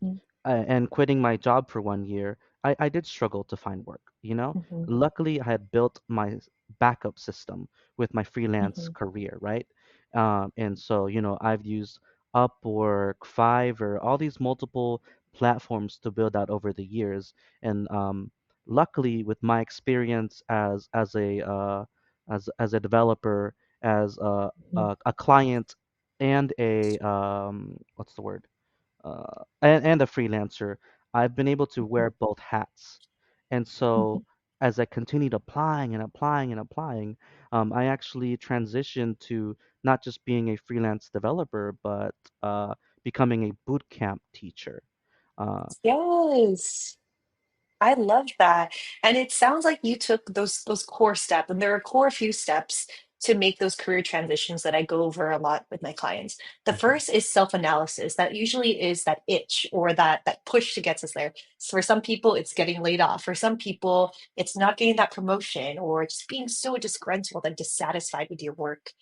mhm, and quitting my job for 1 year, I did struggle to find work, you know? mhm, Luckily, I had built my backup system with my freelance mhm, career, right? And so, I've used Upwork, Fiverr, all these multiple platforms to build out over the years. And luckily, with my experience as a developer, as a client, and a what's the word? And a freelancer, I've been able to wear both hats. And so as I continued applying and applying and applying, I actually transitioned to not just being a freelance developer, but becoming a boot camp teacher. Uh, Yes. I love that. And it sounds like you took those core steps, and there are core few steps to make those career transitions that I go over a lot with my clients. The mhm, first is self-analysis. That usually is that itch or that push to get us there. So for some people, it's getting laid off. For some people, it's not getting that promotion or just being so disgruntled and dissatisfied with your work.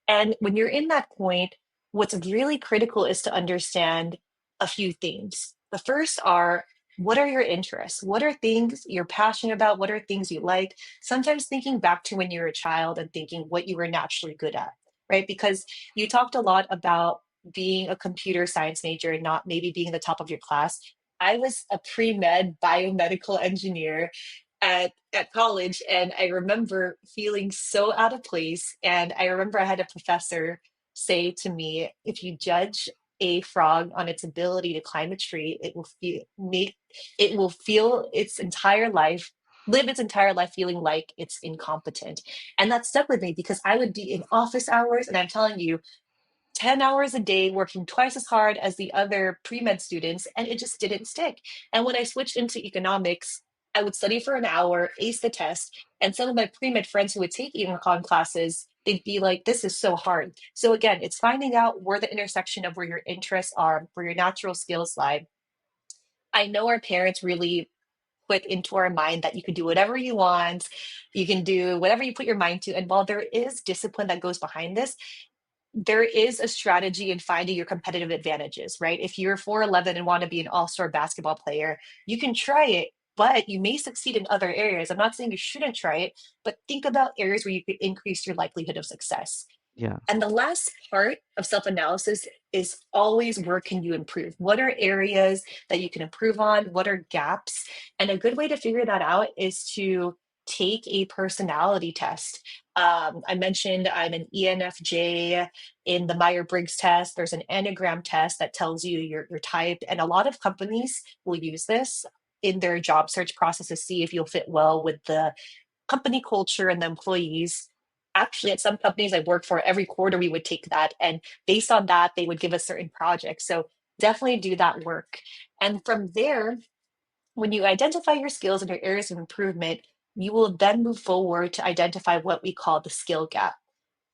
And when you're in that point, what's really critical is to understand a few things. The first are, what are your interests? What are things you're passionate about? What are things you like? Sometimes thinking back to when you were a child and thinking what you were naturally good at, right? Because you talked a lot about being a computer science major and not maybe being the top of your class. I was a pre-med biomedical engineer at college, and I remember feeling so out of place. And I remember I had a professor say to me, if you judge a frog on its ability to climb a tree, it will feel its entire life, live its entire life feeling like it's incompetent. And that stuck with me because I would be in office hours, and I'm telling you, 10 hours a day working twice as hard as the other pre-med students, and it just didn't stick. And when I switched into economics, I would study for an hour, ace the test, and some of my pre-med friends who would take econ classes, they'd be like, this is so hard. So again, it's finding out where the intersection of where your interests are, where your natural skills lie. I know our parents really put into our mind that you can do whatever you want, you can do whatever you put your mind to. And while there is discipline that goes behind this, there is a strategy in finding your competitive advantages, right? If you're 4'11 and want to be an all-star basketball player, you can try it, but you may succeed in other areas. I'm not saying you shouldn't try it, but think about areas where you could increase your likelihood of success. yeah. And the last part of self analysis is always, where can you improve? What are areas that you can improve on? What are gaps? And a good way to figure that out is to take a personality test. I mentioned I'm an ENFJ in the Meyer Briggs test. There's an Enneagram test that tells you your type. And a lot of companies will use this in their job search process to see if you'll fit well with the company culture and the employees. Actually, at some companies I work for, every quarter we would take that. And based on that, they would give us certain projects. So definitely do that work. And from there, when you identify your skills and your areas of improvement, you will then move forward to identify what we call the skill gap.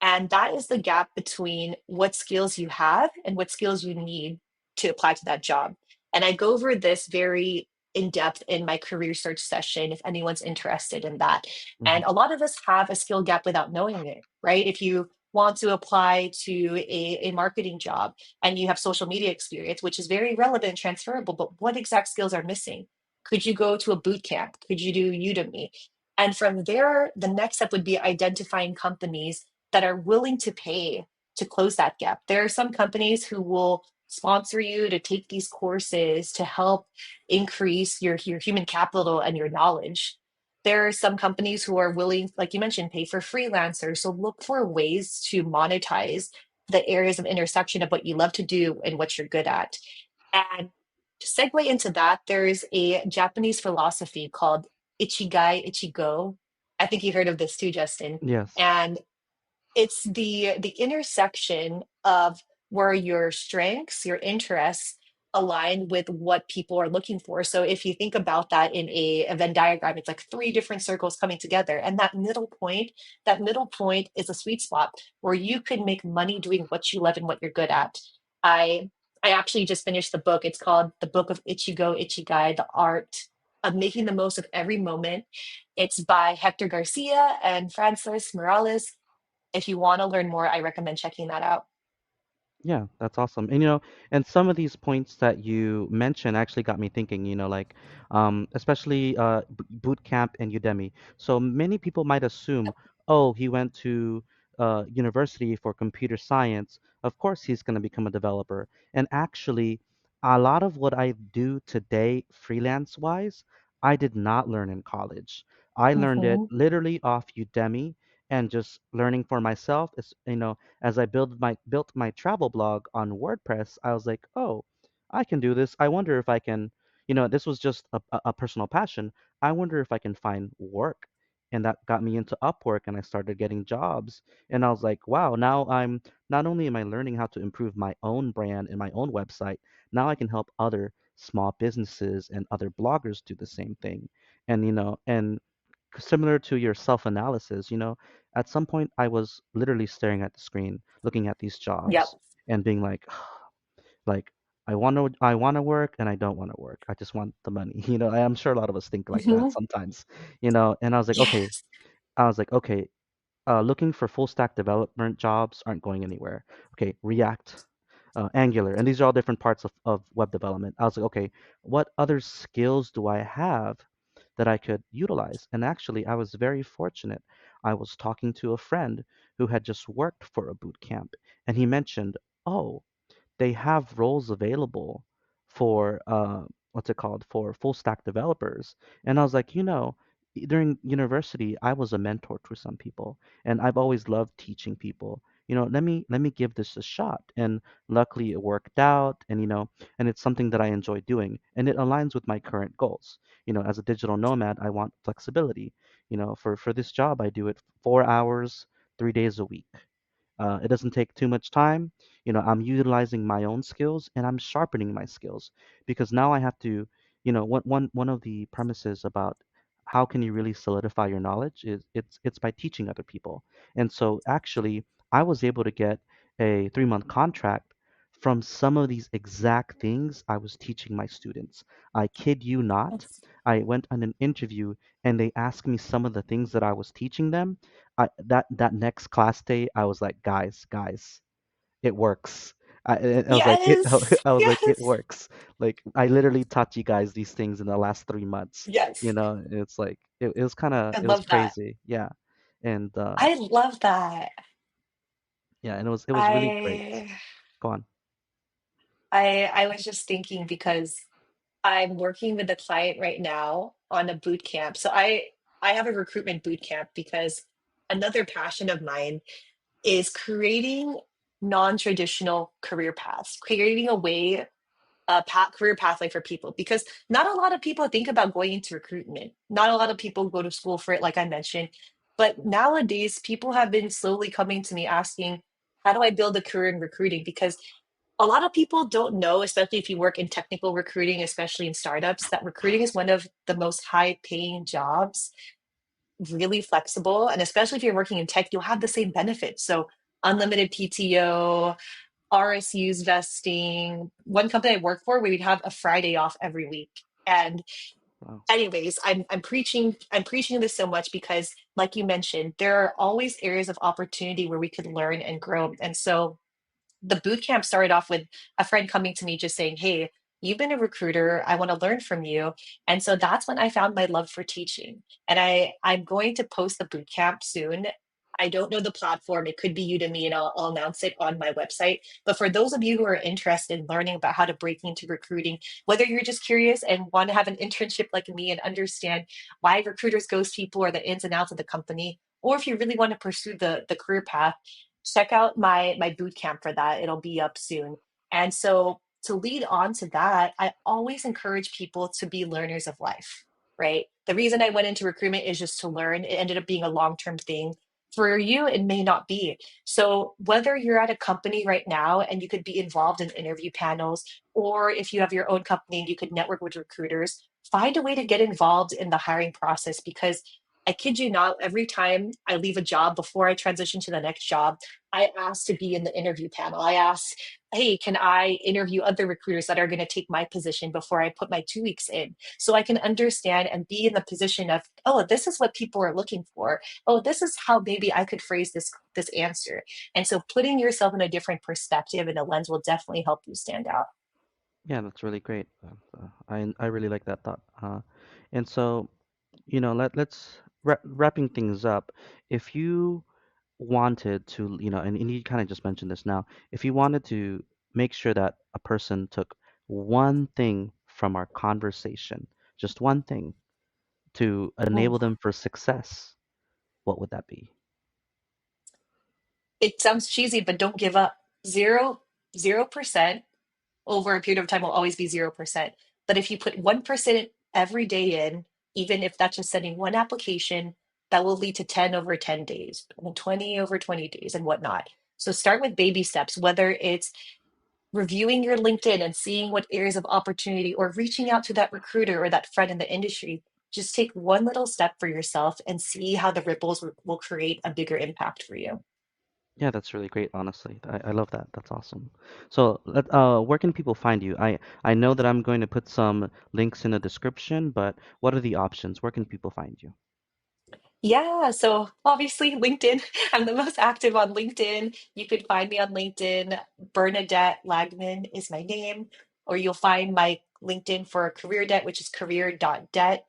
And that is the gap between what skills you have and what skills you need to apply to that job. And I go over this very in depth in my career search session if anyone's interested in that. And Mhm, a lot of us have a skill gap without knowing it, right? If you want to apply to a marketing job and you have social media experience, which is very relevant and transferable, but what exact skills are missing? Could you go to a boot camp? Could you do Udemy? And from there, the next step would be identifying companies that are willing to pay to close that gap. There are some companies who will sponsor you to take these courses to help increase your human capital and your knowledge. There are some companies who are willing, like you mentioned, pay for freelancers. So look for ways to monetize the areas of intersection of what you love to do and what you're good at. And to segue into that, there's a Japanese philosophy called Ichigai Ichigo. I think you heard of this too, Justin. yes. And it's the intersection of where your strengths, your interests align with what people are looking for. So if you think about that in a Venn diagram, it's like three different circles coming together. And that middle point is a sweet spot where you could make money doing what you love and what you're good at. I I actually just finished the book. It's called The Book of Ichigo Ichigai, The Art of Making the Most of Every Moment. It's by Hector Garcia and Francis Morales. If you want to learn more, I recommend checking that out. Yeah, that's awesome. And and some of these points that you mentioned actually got me thinking, like especially boot camp and Udemy. So many people might assume, oh, he went to university for computer science. Of course he's going to become a developer. And actually, a lot of what I do today, freelance wise, I did not learn in college. I learned it Hmm. literally off Udemy and just learning for myself. As I built my travel blog on WordPress, I was like, oh, I can do this. I wonder if I can, this was just a personal passion. I wonder if I can find work. And that got me into Upwork and I started getting jobs. And I was like, wow, now I'm not only am I learning how to improve my own brand and my own website, now I can help other small businesses and other bloggers do the same thing. And similar to your self-analysis, at some point I was literally staring at the screen, looking at these Yep. jobs and being like I want to work and I don't want to work. I just want the money. I'm sure a lot of us think like that Hmm. sometimes, and Yes. I was like, okay, looking for full stack development jobs aren't going anywhere. Okay, React, Angular, and these are all different parts of web development. I was like, okay, what other skills do I have that I could utilize? And actually, I was very fortunate. I was talking to a friend who had just worked for a boot camp, and he mentioned, oh, they have roles available for what's it called, for full stack developers. And I was like, during university, I was a mentor to some people, and I've always loved teaching people. Let me give this a shot. And luckily, it worked out, and it's something that I enjoy doing, and it aligns with my current goals. As a digital nomad, I want flexibility. For this job, I do it 4 hours, 3 days a week. It doesn't take too much time. I'm utilizing my own skills and I'm sharpening my skills because now I have to, one of the premises about how can you really solidify your knowledge is it's by teaching other people. And so actually, I was able to get a 3-month contract from some of these exact things I was teaching my students. I kid you not. I went on an interview and they asked me some of the things that I was teaching them. That next class day, I was like, guys, it works. I was like, Yes. I was like, it Yes. works. Like, I literally taught you guys these things in the last 3 months. Yes. It's like I it was love that. crazy, yeah, and I love that. yeah, and it was really great. I Go on. I was just thinking because I'm working with a client right now on a boot camp. So I have a recruitment boot camp because another passion of mine is creating non-traditional career paths, creating a way career pathway for people because not a lot of people think about going into recruitment. Not a lot of people go to school for it, like I mentioned. But nowadays, people have been slowly coming to me asking, how do I build a career in recruiting? Because a lot of people don't know, especially if you work in technical recruiting, especially in startups, that recruiting is one of the most high paying jobs, really flexible. And especially if you're working in tech, you'll have the same benefits. So, unlimited PTO, RSUs vesting. One company I work for, we'd have a Friday off every week. And Wow. anyways, I'm preaching this so much because like you mentioned, there are always areas of opportunity where we could learn and grow. And so the boot camp started off with a friend coming to me just saying, hey, you've been a recruiter, I want to learn from you. And so that's when I found my love for teaching. And I'm going to post the boot camp soon. I don't know the platform. It could be Udemy, and I'll announce it on my website. But for those of you who are interested in learning about how to break into recruiting, whether you're just curious and want to have an internship like me and understand why recruiters ghost people or the ins and outs of the company, or if you really want to pursue the career path, check out my boot camp for that. It'll be up soon. And so to lead on to that, I always encourage people to be learners of life, right? The reason I went into recruitment is just to learn. It ended up being a long-term thing. For you, it may not be. So whether you're at a company right now and you could be involved in interview panels, or if you have your own company and you could network with recruiters, find a way to get involved in the hiring process because I kid you not, every time I leave a job before I transition to the next job, I ask to be in the interview panel. I ask, hey, can I interview other recruiters that are going to take my position before I put my 2 weeks in? So I can understand and be in the position of, oh, this is what people are looking for. Oh, this is how maybe I could phrase this answer. And so putting yourself in a different perspective and a lens will definitely help you stand out. Yeah, that's really great. I really like that thought. And so, let's wrapping things up. If you wanted to, and you kind of just mentioned this now, if you wanted to make sure that a person took one thing from our conversation, just one thing to Ooh, enable them for success, what would that be? it sounds cheesy, but don't give up. 0% over a period of time will always be 0%. But if you put 1% every day in, even if that's just sending one application, that will lead to 10 over 10 days, and 20 over 20 days, and whatnot. So start with baby steps, whether it's reviewing your LinkedIn and seeing what areas of opportunity or reaching out to that recruiter or that friend in the industry. Just take one little step for yourself and see how the ripples will create a bigger impact for you. Yeah, that's really great, honestly. I love that. That's awesome. So, where can people find you? I know that I'm going to put some links in the description, but what are the options? Where can people find you? Yeah, so obviously LinkedIn. I'm the most active on LinkedIn. You could find me on LinkedIn. Bernadette Lagman is my name, or you'll find my LinkedIn for Career Debt, which is career.debt, Dette.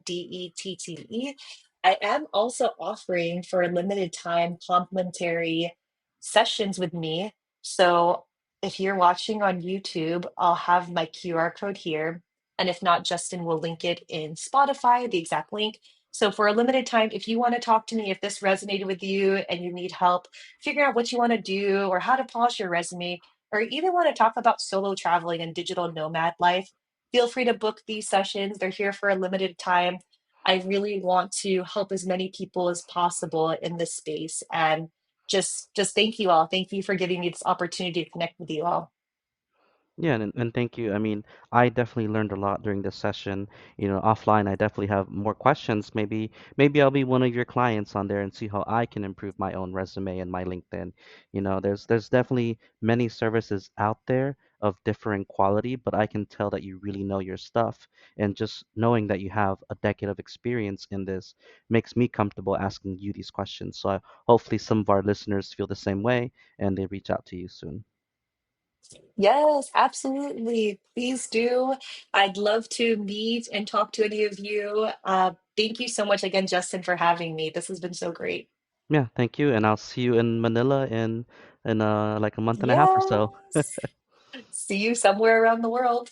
I am also offering for a limited time complimentary sessions with me. So if you're watching on YouTube, I'll have my QR code here. And if not, Justin will link it in Spotify, the exact link. So for a limited time, if you want to talk to me, if this resonated with you and you need help figuring out what you want to do or how to polish your resume, or even want to talk about solo traveling and digital nomad life, feel free to book these sessions. They're here for a limited time. I really want to help as many people as possible in this space. And just thank you all. Thank you for giving me this opportunity to connect with you all. Yeah, and thank you. I mean, I definitely learned a lot during this session. Offline, I definitely have more questions. Maybe I'll be one of your clients on there and see how I can improve my own resume and my LinkedIn. There's definitely many services out there of differing quality, but I can tell that you really know your stuff. And just knowing that you have a decade of experience in this makes me comfortable asking you these questions. So hopefully some of our listeners feel the same way and they reach out to you soon. Yes, absolutely. Please do. I'd love to meet and talk to any of you. Thank you so much again, Justin, for having me. This has been so great. Yeah, thank you, and I'll see you in Manila in like a month and a half or so. Yes. See you somewhere around the world.